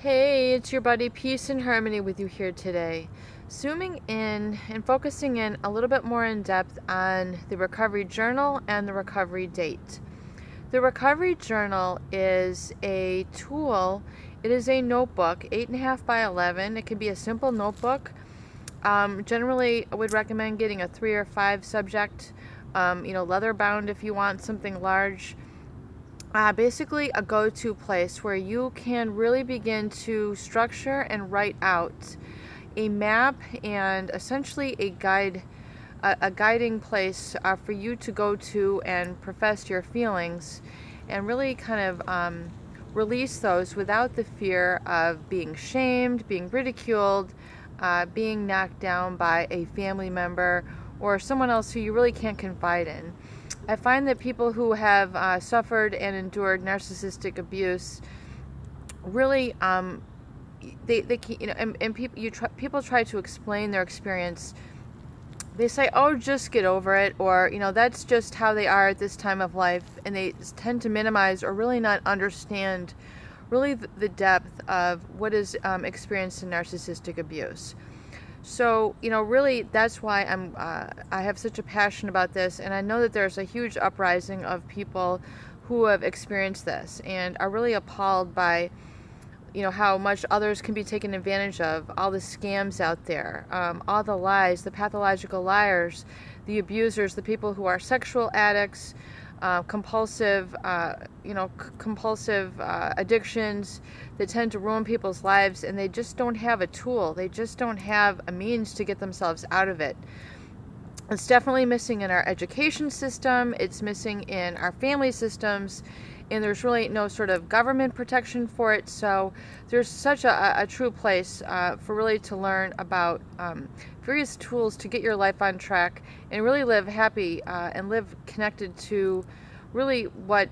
Hey, it's your buddy Peace and Harmony with you here today. Zooming in and focusing in a little bit more in depth on the recovery journal and the recovery date. The recovery journal is a tool. It is a notebook, 8.5 by 11. It can be a simple notebook. Generally, I would recommend getting a 3 or 5 subject, leather bound if you want something large. Basically a go-to place where you can really begin to structure and write out a map and essentially a guiding place for you to go to and profess your feelings and really kind of release those without the fear of being shamed, being ridiculed, being knocked down by a family member or someone else who you really can't confide in. I find that people who have suffered and endured narcissistic abuse really, they and people try to explain their experience. They say, "Oh, just get over it," or that's just how they are at this time of life, and they tend to minimize or really not understand really the depth of what is experienced in narcissistic abuse. So, really, that's why I have such a passion about this, and I know that there's a huge uprising of people who have experienced this and are really appalled by, how much others can be taken advantage of, all the scams out there, all the lies, the pathological liars, the abusers, the people who are sexual addicts, compulsive addictions that tend to ruin people's lives, and they just don't have a tool. They just don't have a means to get themselves out of it. It's definitely missing in our education system. It's missing in our family systems, and there's really no sort of government protection for it. So there's such a true place for really to learn about various tools to get your life on track and really live happy and live connected to really what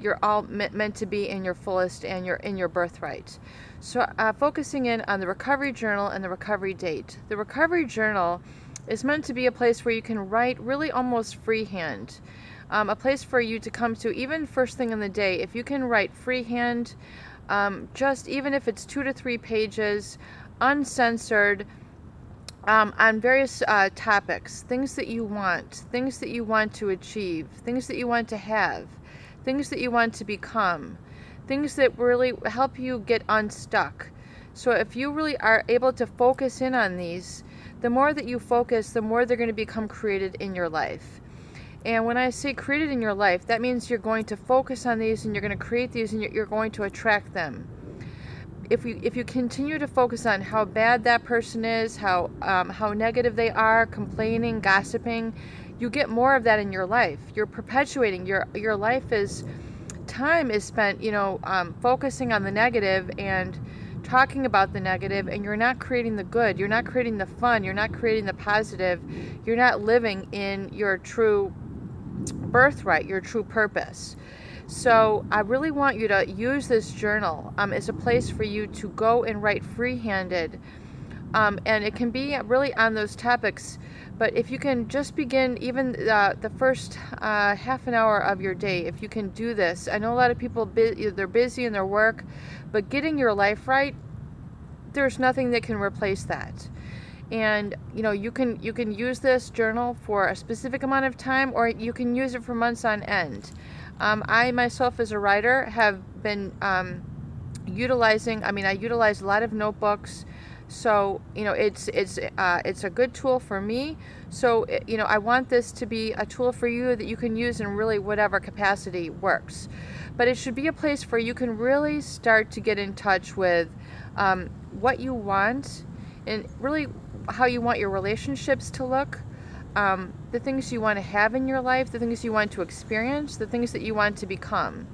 you're all meant to be in your fullest and in your birthright. So focusing in on the recovery journal and the recovery date. The recovery journal is meant to be a place where you can write really almost freehand. A place for you to come to even first thing in the day. If you can write freehand, just even if it's 2 to 3 pages, uncensored, on various topics, things that you want to achieve, things that you want to have, things that you want to become, things that really help you get unstuck. So if you really are able to focus in on these, the more that you focus, the more they're going to become created in your life. And when I say created in your life, that means you're going to focus on these and you're going to create these and you're going to attract them. If you continue to focus on how bad that person is, how negative they are, complaining, gossiping, you get more of that in your life. You're perpetuating your life time is spent, focusing on the negative and talking about the negative, and you're not creating the good. You're not creating the fun. You're not creating the positive. You're not living in your true birthright, your true purpose. So I really want you to use this journal as a place for you to go and write free-handed. And it can be really on those topics. But if you can just begin even the first half an hour of your day, if you can do this. I know a lot of people, they're busy in their work, but getting your life right, there's nothing that can replace that. And you can use this journal for a specific amount of time, or you can use it for months on end. I myself as a writer have been I utilize a lot of notebooks. So, it's a good tool for me. So, I want this to be a tool for you that you can use in really whatever capacity works. But it should be a place where you can really start to get in touch with what you want and really how you want your relationships to look, the things you want to have in your life, the things you want to experience, the things that you want to become.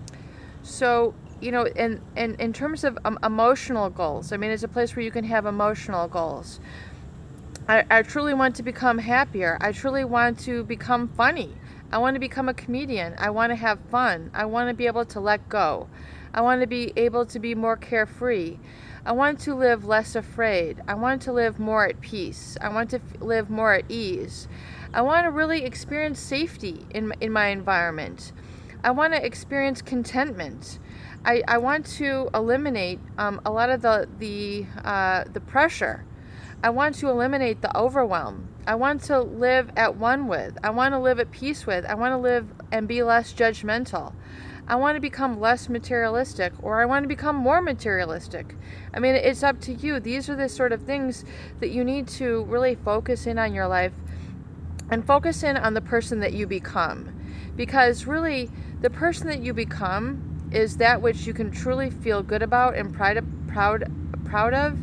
So, in terms of emotional goals, it's a place where you can have emotional goals. I truly want to become happier. I truly want to become funny. I want to become a comedian. I want to have fun. I want to be able to let go. I want to be able to be more carefree. I want to live less afraid. I want to live more at peace. I want to live more at ease. I want to really experience safety in my environment. I want to experience contentment. I want to eliminate a lot of the pressure. I want to eliminate the overwhelm. I want to live at one with. I want to live at peace with. I want to live and be less judgmental. I want to become less materialistic, or I want to become more materialistic. I mean, it's up to you. These are the sort of things that you need to really focus in on your life and focus in on the person that you become. Because really, the person that you become is that which you can truly feel good about and proud of,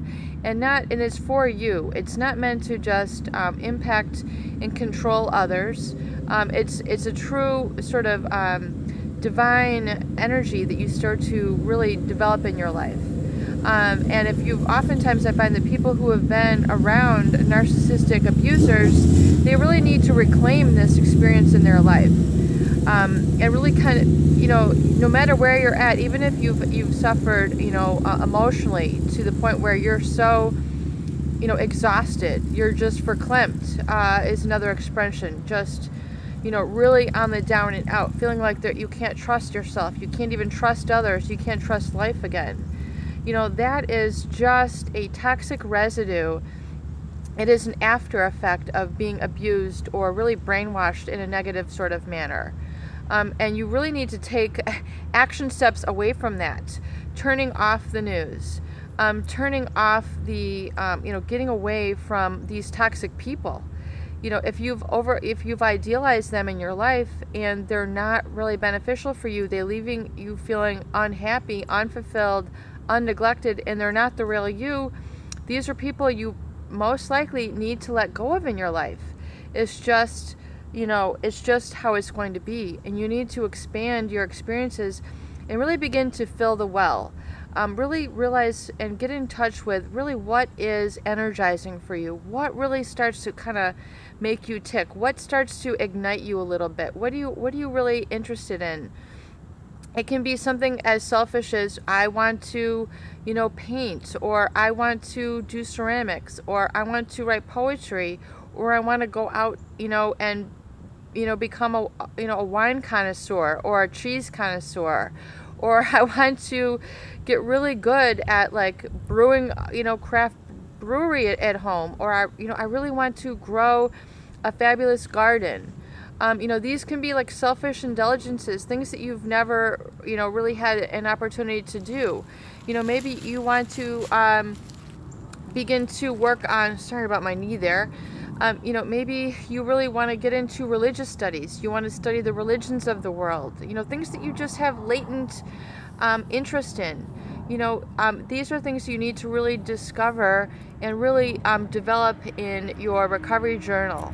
and it's for you. It's not meant to just impact and control others. It's a true sort of divine energy that you start to really develop in your life. And if you've oftentimes, I find that people who have been around narcissistic abusers, they really need to reclaim this experience in their life. And really kind of, no matter where you're at, even if you've suffered, emotionally to the point where you're so, exhausted, you're just verklempt, is another expression. Just, really on the down and out, feeling like that you can't trust yourself, you can't even trust others, you can't trust life again. That is just a toxic residue. It is an after effect of being abused or really brainwashed in a negative sort of manner. And you really need to take action steps away from that. Turning off the news, turning off the, getting away from these toxic people. If you've idealized them in your life and they're not really beneficial for you, they're leaving you feeling unhappy, unfulfilled, unneglected, and they're not the real you, these are people you most likely need to let go of in your life. It's just, it's just how it's going to be. And you need to expand your experiences and really begin to fill the well. Really realize and get in touch with really what is energizing for you. What really starts to kind of make you tick? What starts to ignite you a little bit? What are you really interested in? It can be something as selfish as I want to, paint, or I want to do ceramics, or I want to write poetry, or I want to go out, and, become a wine connoisseur or a cheese connoisseur, or I want to get really good at like brewing, craft brewery at home, or I really want to grow a fabulous garden. These can be like selfish indulgences, things that you've never, really had an opportunity to do. Maybe you want to begin to work on, sorry about my knee there. Maybe you really want to get into religious studies. You want to study the religions of the world, things that you just have latent interest in. These are things you need to really discover and really develop in your recovery journal.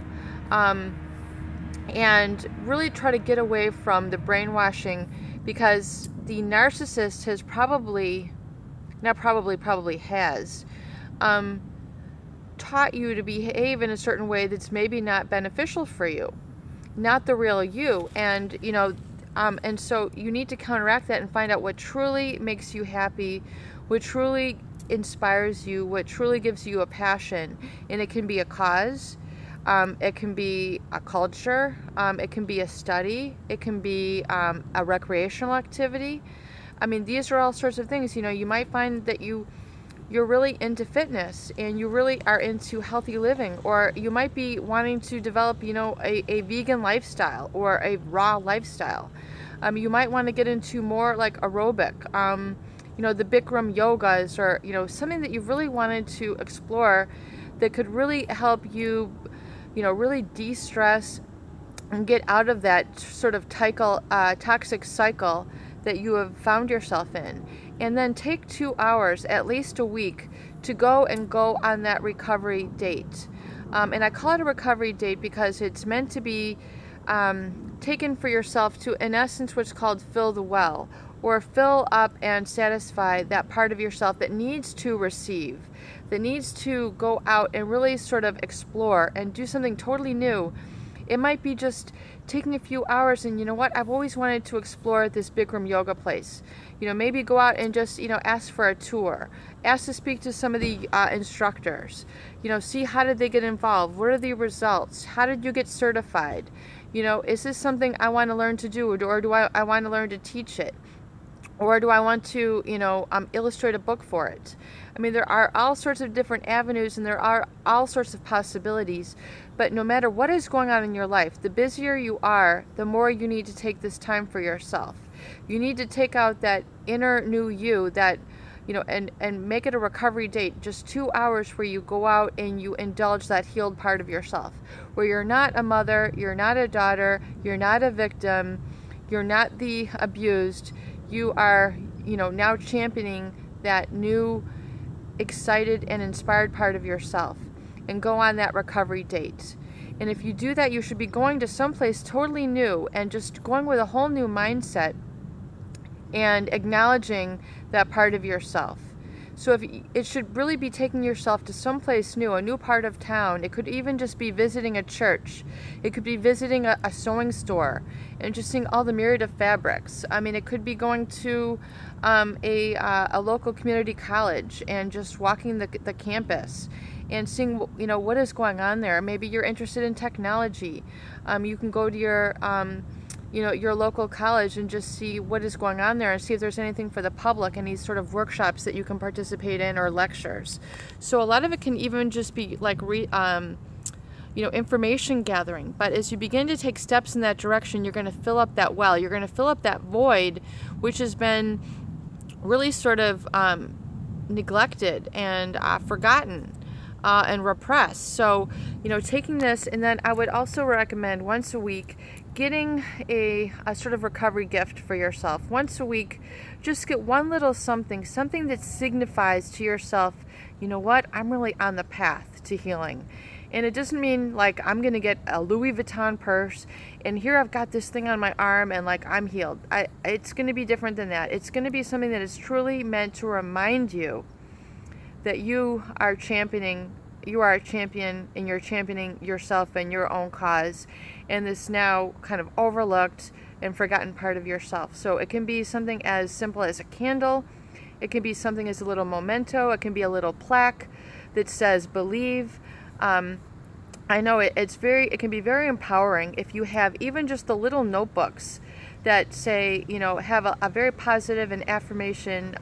And really try to get away from the brainwashing, because the narcissist has probably has taught you to behave in a certain way that's maybe not beneficial for you, not the real you. And and so you need to counteract that and find out what truly makes you happy, what truly inspires you, what truly gives you a passion. And it can be a cause. It can be a culture, it can be a study, it can be a recreational activity. I mean, these are all sorts of things. You might find that you're really into fitness and you really are into healthy living, or you might be wanting to develop, a vegan lifestyle or a raw lifestyle. You might want to get into more like aerobic, the Bikram yogas, or, something that you've really wanted to explore that could really help you, really de-stress and get out of that sort of toxic cycle that you have found yourself in. And then take 2 hours, at least a week, to go on that recovery date. And I call it a recovery date because it's meant to be taken for yourself to, in essence, what's called fill the well, or fill up and satisfy that part of yourself that needs to receive, that needs to go out and really sort of explore and do something totally new. It might be just taking a few hours and, I've always wanted to explore this Bikram yoga place. Maybe go out and just, ask for a tour, ask to speak to some of the instructors, see how did they get involved, what are the results, how did you get certified, is this something I want to learn to do, or do I want to learn to teach it? Or do I want to, illustrate a book for it? I mean, there are all sorts of different avenues and there are all sorts of possibilities. But no matter what is going on in your life, the busier you are, the more you need to take this time for yourself. You need to take out that inner new you, that, and make it a recovery date, just 2 hours where you go out and you indulge that healed part of yourself, where you're not a mother, you're not a daughter, you're not a victim, you're not the abused. You are, now championing that new, excited and inspired part of yourself, and go on that recovery date. And if you do that, you should be going to someplace totally new and just going with a whole new mindset and acknowledging that part of yourself. So it should really be taking yourself to someplace new, a new part of town. It could even just be visiting a church. It could be visiting a sewing store and just seeing all the myriad of fabrics. I mean, it could be going to a local community college and just walking the campus and seeing what is going on there. Maybe you're interested in technology. You can go to your local college and just see what is going on there and see if there's anything for the public, any sort of workshops that you can participate in or lectures. So a lot of it can even just be like information gathering. But as you begin to take steps in that direction, you're going to fill up that well. You're going to fill up that void, which has been really sort of neglected and forgotten and repressed. So, taking this, and then I would also recommend once a week getting a sort of recovery gift for yourself. Once a week, just get one little something that signifies to yourself, what, I'm really on the path to healing. And it doesn't mean like I'm going to get a Louis Vuitton purse and here I've got this thing on my arm and like I'm healed. It's going to be different than that. It's going to be something that is truly meant to remind you that you are a champion and you're championing yourself and your own cause and this now kind of overlooked and forgotten part of yourself. So it can be something as simple as a candle. It can be something as a little memento. It can be a little plaque that says believe. I know it can be very empowering if you have even just the little notebooks that say, have a very positive and affirmation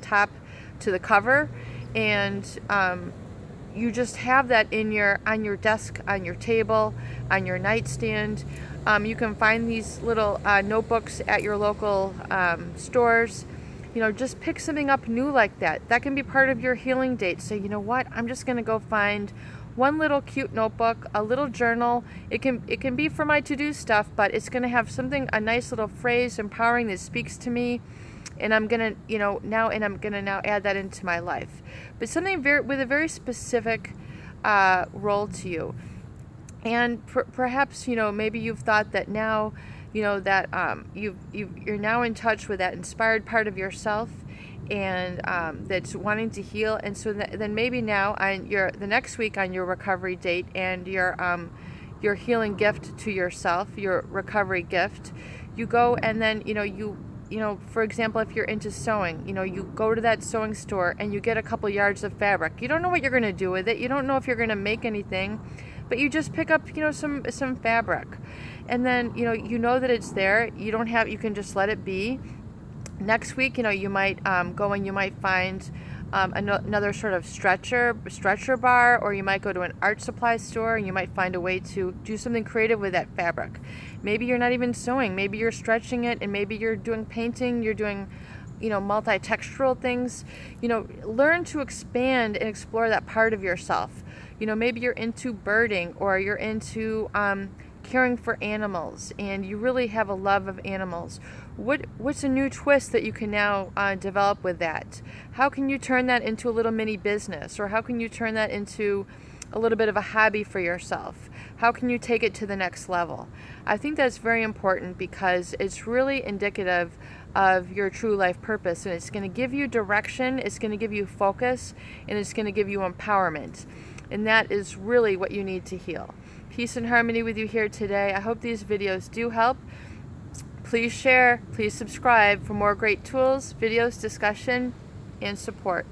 top to the cover, and you just have that on your desk, on your table, on your nightstand. You can find these little notebooks at your local stores. Just pick something up new like that. That can be part of your healing date. So what? I'm just going to go find one little cute notebook, a little journal. It can be for my to-do stuff, but it's going to have a nice little phrase, empowering, that speaks to me. And I'm going to, now add that into my life. But something with a very specific role to you. And perhaps, maybe you've thought that now, that you're now in touch with that inspired part of yourself and that's wanting to heal. And so then maybe now the next week on your recovery date and your healing gift to yourself, your recovery gift, you go and then, for example, if you're into sewing, you go to that sewing store and you get a couple yards of fabric. You don't know what you're going to do with it. You don't know if you're going to make anything, but you just pick up, some fabric. And then, you know that it's there. You can just let it be. Next week, you might go and you might find another sort of stretcher bar, or you might go to an art supply store and you might find a way to do something creative with that fabric. Maybe you're not even sewing, maybe you're stretching it, and maybe you're doing painting, you're doing multi-textural things. Learn to expand and explore that part of yourself. Maybe you're into birding, or you're into caring for animals and you really have a love of animals. What's a new twist that you can now develop with that? How can you turn that into a little mini business, or how can you turn that into a little bit of a hobby for yourself? How can you take it to the next level? I think that's very important because it's really indicative of your true life purpose, and it's going to give you direction, it's going to give you focus, and it's going to give you empowerment. And that is really what you need to heal. Peace and harmony with you here today. I hope these videos do help. Please share, please subscribe for more great tools, videos, discussion, and support.